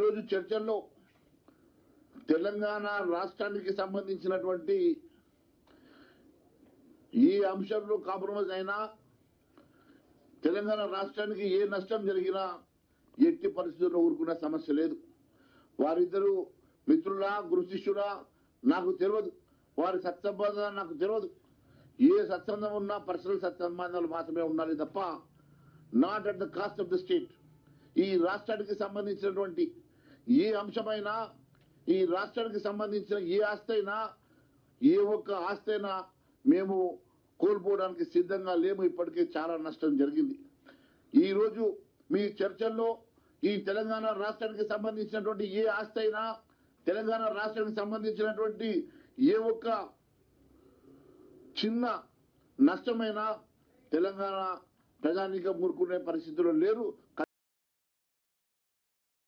ఈరోజు చర్చల్లో తెలంగాణ రాష్ట్రానికి సంబంధించినటువంటి ఈ అంశంలో కాంప్రమైజ్ అయినా తెలంగాణ రాష్ట్రానికి ఏ నష్టం జరిగినా ఎట్టి పరిస్థితుల్లో ఊరుకునే సమస్య లేదు. వారిద్దరూ మిత్రులా గురు శిష్యులా నాకు తెలియదు, వారి సత్సంబంధాలు నాకు తెలియదు. ఏ సత్సంగం ఉన్నా పర్సనల్ సత్సంబంధాలు మాత్రమే ఉండాలి తప్ప not at the cost of the state. ఈ రాష్ట్రానికి సంబంధించినటువంటి ఏ అంశమైనా, ఈ రాష్ట్రానికి సంబంధించిన ఏ ఆస్తి అయినా, ఏ ఒక్క ఆస్తి అయినా మేము కోల్పోవడానికి సిద్ధంగా లేము. ఇప్పటికే చాలా నష్టం జరిగింది. ఈరోజు మీ చర్చల్లో ఈ తెలంగాణ రాష్ట్రానికి సంబంధించినటువంటి ఏ ఆస్తి అయినా, తెలంగాణ రాష్ట్రానికి సంబంధించినటువంటి ఏ ఒక్క చిన్న నష్టమైనా తెలంగాణ ప్రజానీకం ఊరుకునే పరిస్థితుల్లో లేరు.